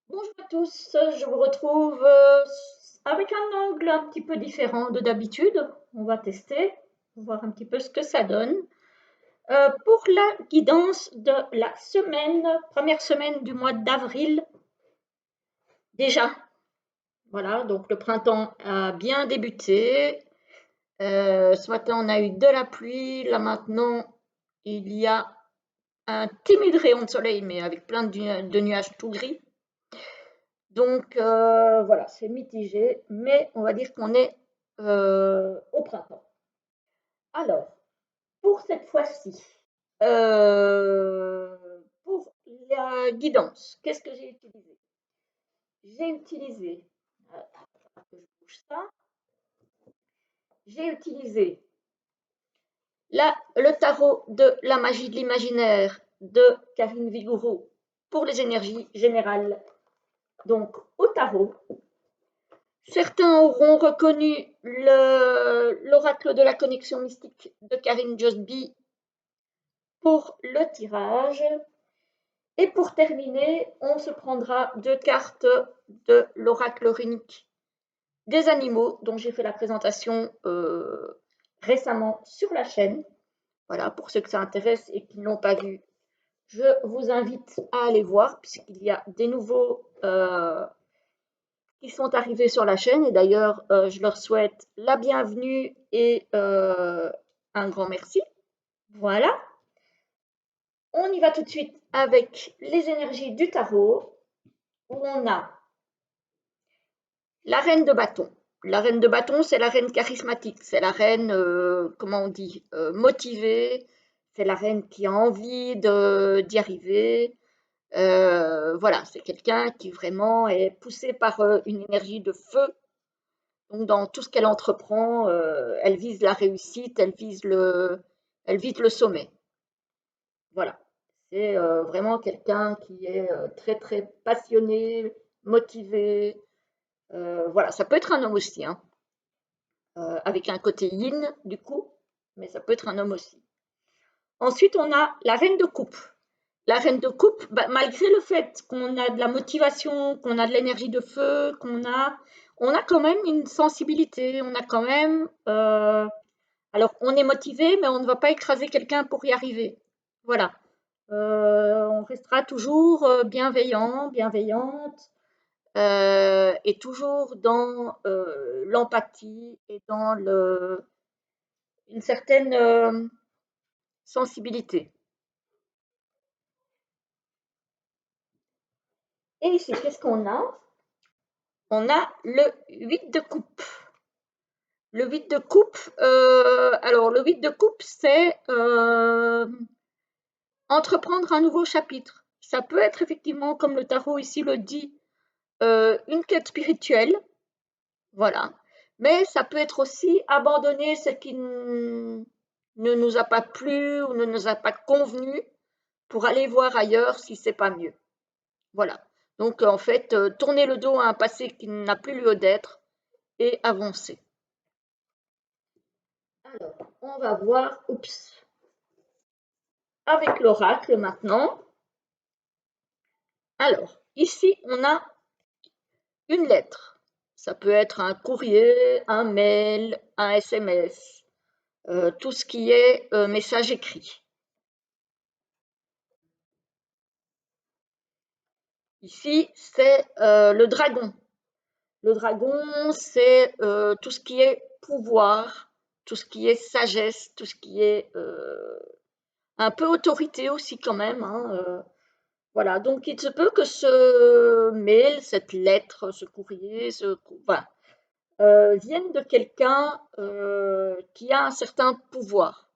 Bonjour à tous, je vous retrouve avec un angle un petit peu différent de d'habitude. On va tester, voir un petit peu ce que ça donne. Pour la guidance de la semaine, première semaine du mois d'avril, déjà. Voilà, donc le printemps a bien débuté. Ce matin, on a eu de la pluie. Là maintenant, il y a un timide rayon de soleil, mais avec plein de nuages tout gris. Donc voilà, c'est mitigé, mais on va dire qu'on est au printemps. Alors, pour cette fois-ci, euh, pour la guidance, qu'est-ce que j'ai utilisé? J'ai utilisé, que je bouge ça, j'ai utilisé le tarot de la magie de l'imaginaire de Karine Vigoureux pour les énergies générales, donc au tarot. Certains auront reconnu l'oracle de la connexion mystique de Karine Josby pour le tirage. Et pour terminer, on se prendra deux cartes de l'oracle runique des animaux dont j'ai fait la présentation récemment sur la chaîne. Voilà, pour ceux que ça intéresse et qui ne l'ont pas vu, je vous invite à aller voir puisqu'il y a des nouveaux qui sont arrivés sur la chaîne et d'ailleurs je leur souhaite la bienvenue et un grand merci. Voilà, on y va tout de suite avec les énergies du tarot où on a la reine de bâton. La reine de bâton, c'est la reine charismatique, c'est la reine, comment on dit, motivée, c'est la reine qui a envie d'y arriver. Voilà, c'est quelqu'un qui vraiment est poussé par une énergie de feu. Donc, dans tout ce qu'elle entreprend, elle vise la réussite, elle vise le sommet. Voilà. C'est vraiment quelqu'un qui est très, très passionné, motivé. Voilà, ça peut être un homme aussi, hein, avec un côté yin, du coup, mais ça peut être un homme aussi. Ensuite, on a la reine de coupe. La reine de coupe, bah, malgré le fait qu'on a de la motivation, qu'on a de l'énergie de feu, on a quand même une sensibilité, on a quand même alors, on est motivé, mais on ne va pas écraser quelqu'un pour y arriver. Voilà. On restera toujours bienveillant, bienveillante, et toujours dans l'empathie et dans une certaine sensibilité. Et ici, qu'est-ce qu'on a? On a le 8 de coupe. Le 8 de coupe, alors le 8 de coupe, c'est entreprendre un nouveau chapitre. Ça peut être effectivement, comme le tarot ici le dit, une quête spirituelle, voilà. Mais ça peut être aussi abandonner ce qui ne nous a pas plu ou ne nous a pas convenu pour aller voir ailleurs si c'est pas mieux. Voilà. Donc en fait, tourner le dos à un passé qui n'a plus lieu d'être et avancer. Alors, on va voir, oups, avec l'oracle maintenant. Alors, ici, on a une lettre. Ça peut être un courrier, un mail, un SMS, tout ce qui est message écrit. Ici, c'est le dragon. Le dragon, c'est tout ce qui est pouvoir, tout ce qui est sagesse, tout ce qui est un peu autorité aussi quand même, hein, voilà, donc il se peut que ce mail, cette lettre, ce courrier, voilà, vienne de quelqu'un qui a un certain pouvoir,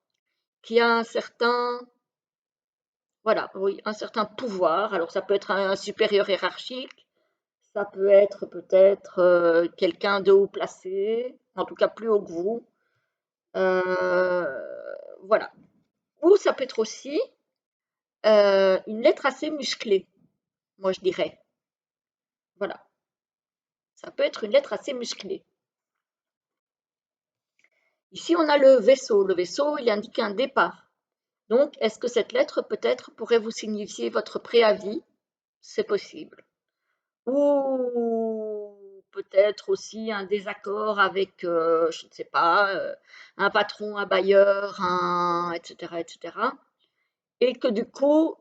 qui a un certain, voilà, oui, un certain pouvoir. Alors ça peut être un supérieur hiérarchique, ça peut être peut-être quelqu'un de haut placé, en tout cas plus haut que vous. Voilà. Ou ça peut être aussi une lettre assez musclée, moi je dirais. Voilà. Ça peut être une lettre assez musclée. Ici, on a le vaisseau. Le vaisseau, il indique un départ. Donc, est-ce que cette lettre peut-être pourrait vous signifier votre préavis? C'est possible. ou peut-être aussi un désaccord avec, je ne sais pas, un patron, un bailleur, un et cetera et cetera, et que du coup,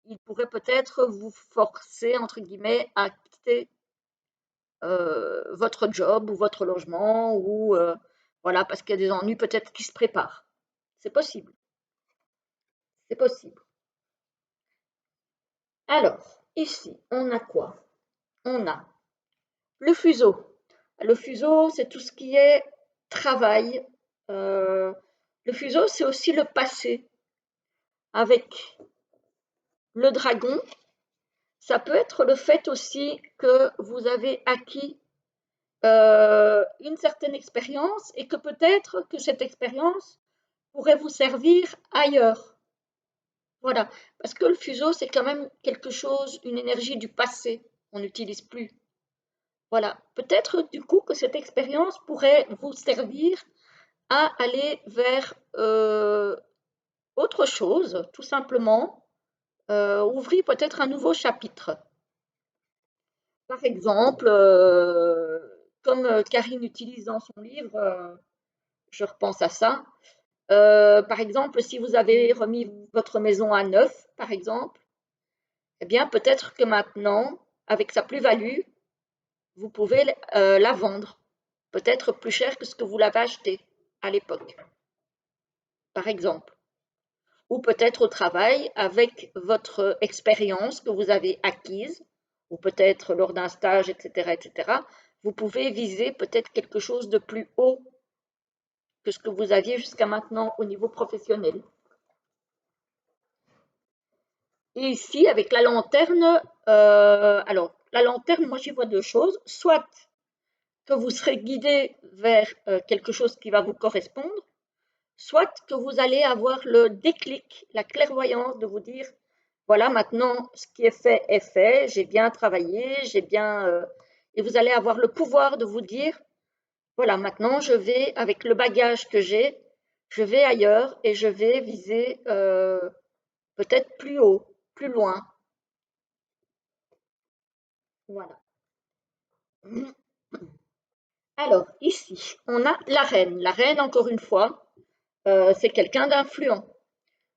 il pourrait peut-être vous «forcer» entre guillemets à quitter, votre job ou votre logement ou, voilà, parce qu'il y a des ennuis peut-être qui se préparent. C'est possible, c'est possible. Alors, ici, on a quoi? On a le fuseau. Le fuseau, c'est tout ce qui est travail. Euh, le fuseau, c'est aussi le passé. Avec le dragon, ça peut être le fait aussi que vous avez acquis une certaine expérience et que peut-être que cette expérience pourrait vous servir ailleurs. Voilà, parce que le fuseau, c'est quand même quelque chose, une énergie du passé, on n'utilise plus. Voilà, peut-être du coup que cette expérience pourrait vous servir à aller vers autre chose, tout simplement, ouvrir peut-être un nouveau chapitre. Par exemple, comme Karine utilise dans son livre, je repense à ça. Par exemple, si vous avez remis votre maison à neuf, par exemple, eh bien peut-être que maintenant, avec sa plus-value, vous pouvez la vendre, peut-être plus cher que ce que vous l'avez acheté à l'époque, par exemple. Ou peut-être au travail avec votre expérience que vous avez acquise, ou peut-être lors d'un stage, etc., etc., vous pouvez viser peut-être quelque chose de plus haut que ce que vous aviez jusqu'à maintenant au niveau professionnel. Et ici, avec la lanterne, alors la lanterne, moi j'y vois deux choses, soit que vous serez guidé vers quelque chose qui va vous correspondre, soit que vous allez avoir le déclic, la clairvoyance de vous dire, voilà, maintenant, ce qui est fait, j'ai bien travaillé, j'ai bien... et vous allez avoir le pouvoir de vous dire, voilà, maintenant, je vais, avec le bagage que j'ai, je vais ailleurs et je vais viser peut-être plus haut, plus loin. Voilà. Alors, ici, on a la reine. La reine, encore une fois, c'est quelqu'un d'influent.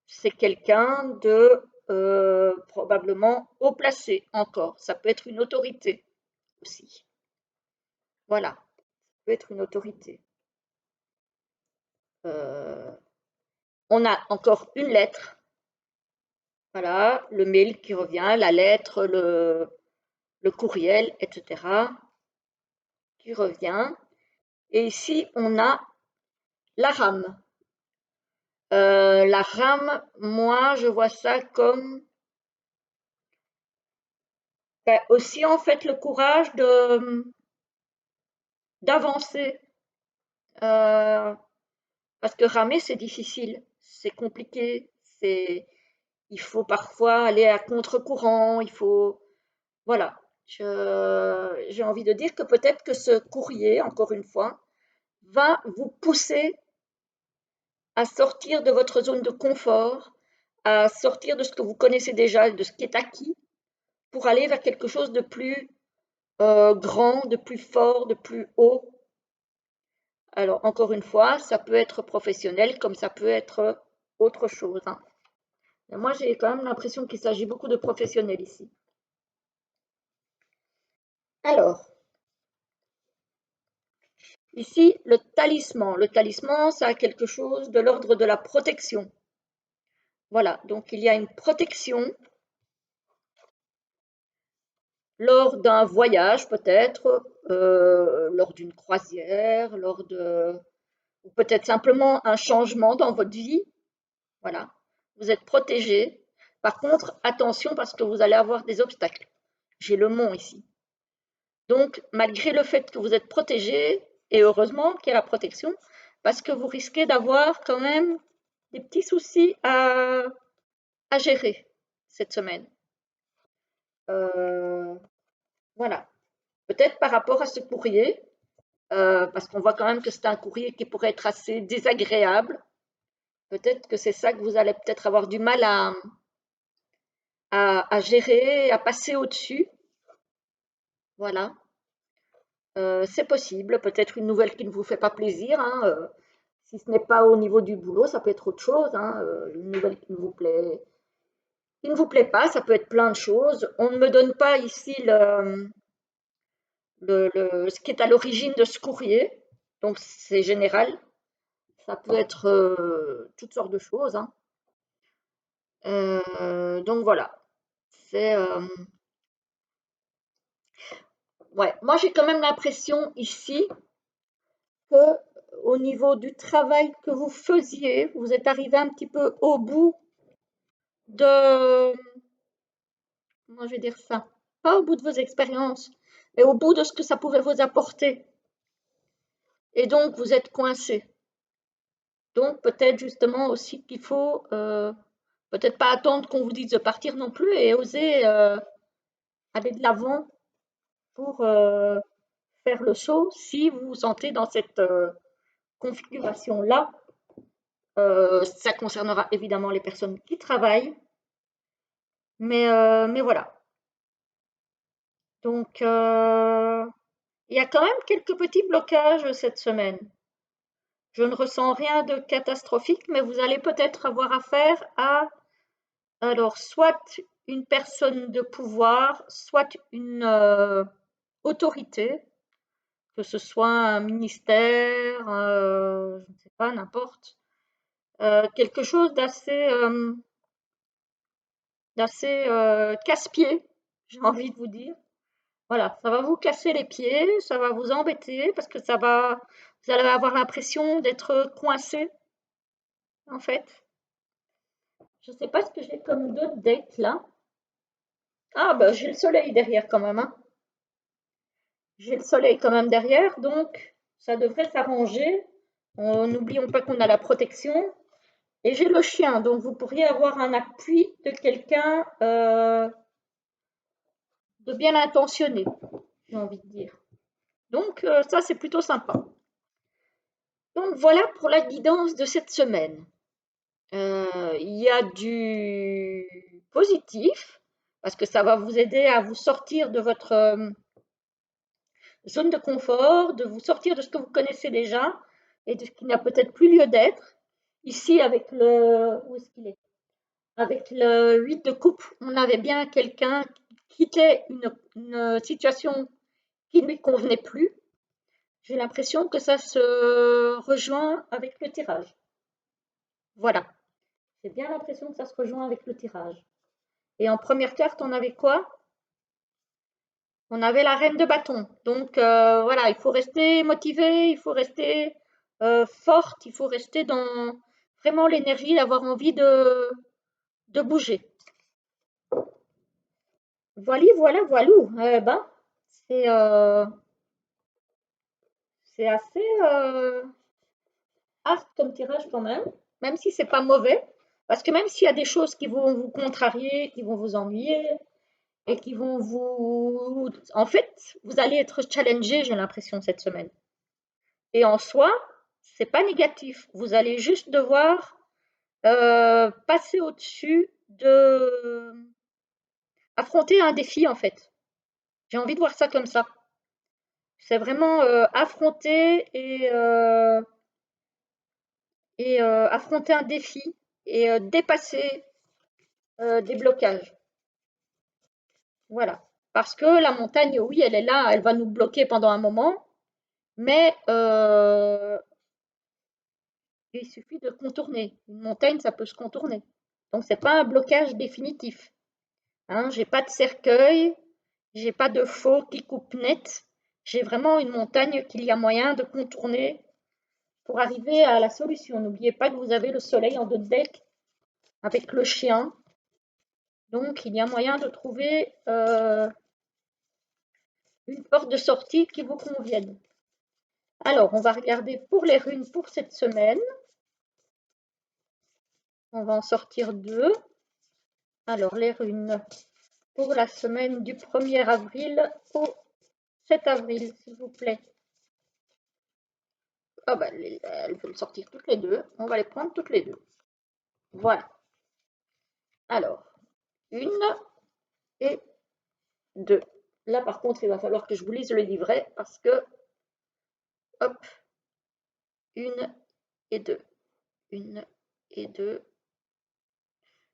C'est quelqu'un de probablement haut placé encore. Ça peut être une autorité aussi. Voilà, ça peut être une autorité. Euh, on a encore une lettre. Voilà, le mail qui revient, la lettre, le courriel, etc. qui revient. Et ici, on a la rame. La rame, moi, je vois ça comme ben, aussi en fait le courage d'avancer. Euh, Parce que ramer, c'est difficile, c'est compliqué, c'est, il faut parfois aller à contre-courant, il faut, voilà. J'ai envie de dire que peut-être que ce courrier, encore une fois, va vous pousser à sortir de votre zone de confort, à sortir de ce que vous connaissez déjà, de ce qui est acquis, pour aller vers quelque chose de plus grand, de plus fort, de plus haut. Alors, encore une fois, ça peut être professionnel comme ça peut être autre chose, hein. Moi, j'ai quand même l'impression qu'il s'agit beaucoup de professionnels ici. Alors, ici, le talisman. Le talisman, ça a quelque chose de l'ordre de la protection. Voilà, donc il y a une protection lors d'un voyage peut-être, lors d'une croisière, ou peut-être simplement un changement dans votre vie. Voilà, vous êtes protégé. Par contre, attention parce que vous allez avoir des obstacles. J'ai le mont ici. Donc, malgré le fait que vous êtes protégé, et heureusement qu'il y a la protection, parce que vous risquez d'avoir quand même des petits soucis à gérer cette semaine. Euh, voilà. Peut-être par rapport à ce courrier, parce qu'on voit quand même que c'est un courrier qui pourrait être assez désagréable. Peut-être que c'est ça que vous allez peut-être avoir du mal à gérer, à passer au-dessus. Voilà. C'est possible, peut-être une nouvelle qui ne vous fait pas plaisir, hein, si ce n'est pas au niveau du boulot, ça peut être autre chose, hein, une nouvelle qui ne vous plaît pas, ça peut être plein de choses. On ne me donne pas ici ce qui est à l'origine de ce courrier, donc c'est général. Ça peut être toutes sortes de choses, hein. Donc voilà. C'est ouais. Moi j'ai quand même l'impression ici que au niveau du travail que vous faisiez, vous êtes arrivé un petit peu au bout de, comment je vais dire ça, pas au bout de vos expériences, mais au bout de ce que ça pouvait vous apporter. Et donc vous êtes coincé. Donc peut-être justement aussi qu'il faut peut-être pas attendre qu'on vous dise de partir non plus et oser aller de l'avant pour faire le saut si vous vous sentez dans cette configuration-là. Ça concernera évidemment les personnes qui travaillent, mais voilà. Donc, il y a quand même quelques petits blocages cette semaine. Je ne ressens rien de catastrophique, mais vous allez peut-être avoir affaire à, alors, soit une personne de pouvoir, soit une autorité, que ce soit un ministère, je ne sais pas, n'importe, quelque chose d'assez casse-pied, j'ai envie de vous dire. Voilà, ça va vous casser les pieds, ça va vous embêter parce que vous allez avoir l'impression d'être coincé, en fait. Je ne sais pas ce que j'ai comme d'autres dates là. Ah, bah, j'ai le soleil derrière quand même, hein. J'ai le soleil quand même derrière, donc ça devrait s'arranger. N'oublions pas qu'on a la protection. Et j'ai le chien, donc vous pourriez avoir un appui de quelqu'un de bien intentionné, j'ai envie de dire. Donc ça, c'est plutôt sympa. Donc voilà pour la guidance de cette semaine. Il y a du positif, parce que ça va vous aider à vous sortir de votre zone de confort, de vous sortir de ce que vous connaissez déjà et de ce qui n'a peut-être plus lieu d'être. Ici, avec où est-ce qu'il est? Avec le 8 de coupe, on avait bien quelqu'un qui quittait une situation qui ne lui convenait plus. J'ai l'impression que ça se rejoint avec le tirage. Voilà. J'ai bien l'impression que ça se rejoint avec le tirage. Et en première carte, on avait quoi? On avait la reine de bâton. Donc voilà, il faut rester motivé, il faut rester forte, il faut rester dans vraiment l'énergie d'avoir envie de bouger. Voilà, voilà, voilou. Ben, c'est c'est assez hard comme tirage quand même si c'est pas mauvais. Parce que même s'il y a des choses qui vont vous contrarier, qui vont vous ennuyer, et qui vont vous... En fait, vous allez être challengé, j'ai l'impression, cette semaine. Et en soi, c'est pas négatif. Vous allez juste devoir passer au-dessus de... affronter un défi, en fait. J'ai envie de voir ça comme ça. C'est vraiment affronter et affronter un défi et dépasser des blocages. Voilà. Parce que la montagne, oui, elle est là, elle va nous bloquer pendant un moment, mais il suffit de contourner. Une montagne, ça peut se contourner. Donc, c'est pas un blocage définitif. Hein. J'ai pas de cercueil, j'ai pas de faux qui coupe net. J'ai vraiment une montagne qu'il y a moyen de contourner pour arriver à la solution. N'oubliez pas que vous avez le soleil en deux de deck avec le chien. Donc, il y a moyen de trouver une porte de sortie qui vous convienne. Alors, on va regarder pour les runes pour cette semaine. On va en sortir deux. Alors, les runes pour la semaine du 1er avril au 7 avril, s'il vous plaît. Ah bah, elles veulent sortir toutes les deux. On va les prendre toutes les deux. Voilà. Alors, 1 et 2. Là, par contre, il va falloir que je vous lise le livret parce que, hop, 1 et 2. 1 et 2.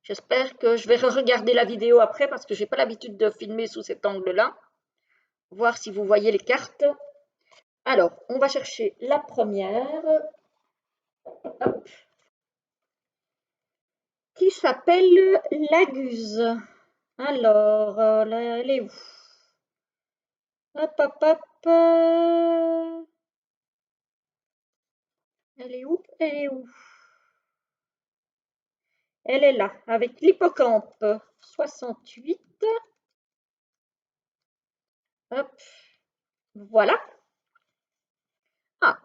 J'espère que je vais regarder la vidéo après parce que je n'ai pas l'habitude de filmer sous cet angle-là. Voir si vous voyez les cartes. Alors, on va chercher la première. Hop. Qui s'appelle Laguse. Alors, elle est où? Hop, hop, hop. Elle est où? Elle est où? Elle est là, avec l'hippocampe. 68. Hop. Voilà. Ah,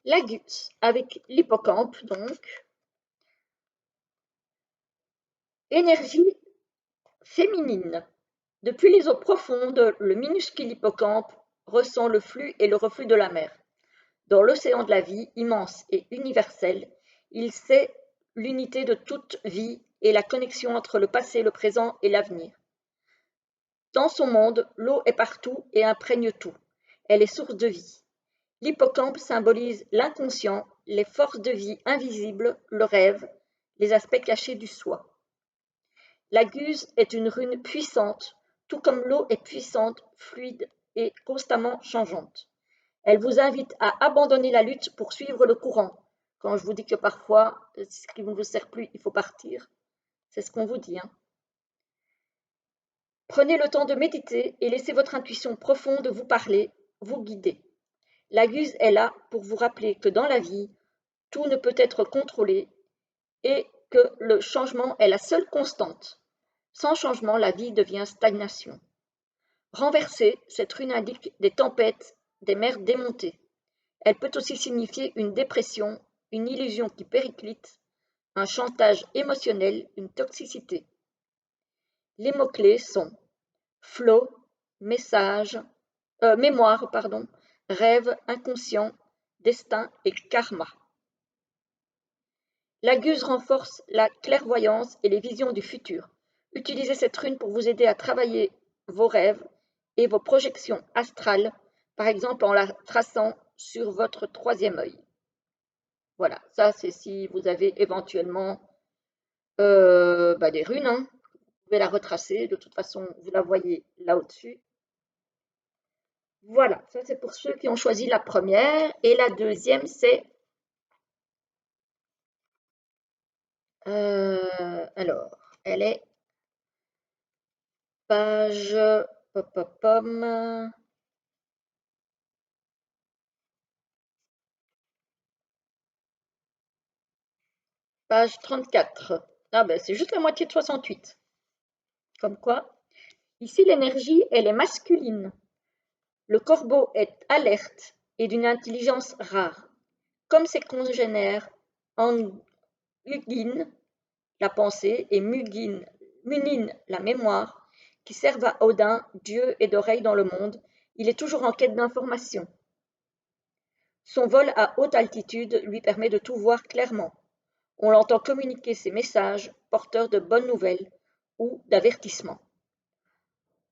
Laguse, avec l'hippocampe, donc. Énergie féminine. Depuis les eaux profondes, le minuscule hippocampe ressent le flux et le reflux de la mer. Dans l'océan de la vie, immense et universel, il sait l'unité de toute vie et la connexion entre le passé, le présent et l'avenir. Dans son monde, l'eau est partout et imprègne tout. Elle est source de vie. L'hippocampe symbolise l'inconscient, les forces de vie invisibles, le rêve, les aspects cachés du soi. La guse est une rune puissante, tout comme l'eau est puissante, fluide et constamment changeante. Elle vous invite à abandonner la lutte pour suivre le courant. Quand je vous dis que parfois, ce qui ne vous sert plus, il faut partir, c'est ce qu'on vous dit. Prenez le temps de méditer et laissez votre intuition profonde vous parler, vous guider. La guse est là pour vous rappeler que dans la vie, tout ne peut être contrôlé et que le changement est la seule constante. Sans changement, la vie devient stagnation. Renversée, cette rune indique des tempêtes, des mers démontées. Elle peut aussi signifier une dépression, une illusion qui périclite, un chantage émotionnel, une toxicité. Les mots-clés sont flow, message, mémoire, rêve, inconscient, destin et karma. La guse renforce la clairvoyance et les visions du futur. Utilisez cette rune pour vous aider à travailler vos rêves et vos projections astrales, par exemple en la traçant sur votre troisième œil. Voilà, ça c'est si vous avez éventuellement des runes. Vous pouvez la retracer, de toute façon vous la voyez là au-dessus. Voilà, ça c'est pour ceux qui ont choisi la première. Et la deuxième c'est... alors, elle est page... Page 34. Ah ben c'est juste la moitié de 68. Comme quoi, ici l'énergie, elle est masculine. Le corbeau est alerte et d'une intelligence rare. Comme ses congénères en Hugin, la pensée, et Munin, la mémoire, qui servent à Odin, dieu et d'oreilles dans le monde, il est toujours en quête d'informations. Son vol à haute altitude lui permet de tout voir clairement. On l'entend communiquer ses messages, porteurs de bonnes nouvelles ou d'avertissements.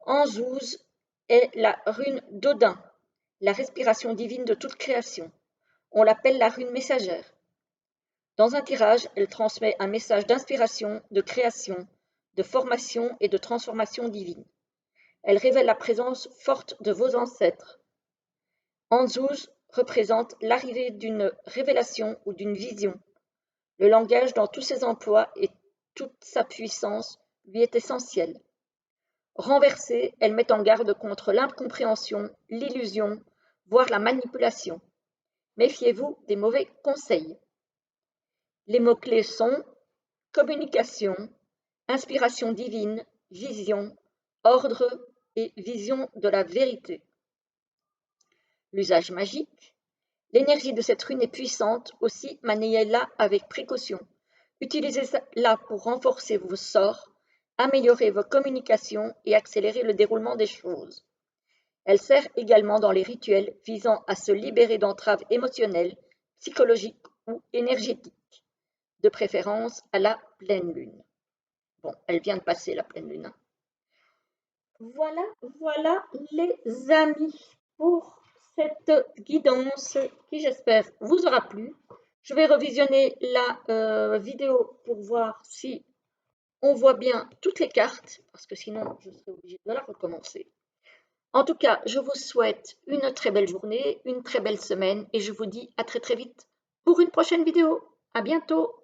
Anzouz est la rune d'Odin, la respiration divine de toute création. On l'appelle la rune messagère. Dans un tirage, elle transmet un message d'inspiration, de création, de formation et de transformation divine. Elle révèle la présence forte de vos ancêtres. Anzouz représente l'arrivée d'une révélation ou d'une vision. Le langage dans tous ses emplois et toute sa puissance lui est essentiel. Renversée, elle met en garde contre l'incompréhension, l'illusion, voire la manipulation. Méfiez-vous des mauvais conseils. Les mots-clés sont communication, inspiration divine, vision, ordre et vision de la vérité. L'usage magique. L'énergie de cette rune est puissante, aussi maniez-la avec précaution. Utilisez-la pour renforcer vos sorts, améliorer vos communications et accélérer le déroulement des choses. Elle sert également dans les rituels visant à se libérer d'entraves émotionnelles, psychologiques ou énergétiques, de préférence à la pleine lune. Bon, elle vient de passer la pleine lune. Voilà, voilà les amis pour cette guidance qui j'espère vous aura plu. Je vais revisionner la vidéo pour voir si on voit bien toutes les cartes, parce que sinon je serai obligée de la recommencer. En tout cas, je vous souhaite une très belle journée, une très belle semaine et je vous dis à très très vite pour une prochaine vidéo. À bientôt!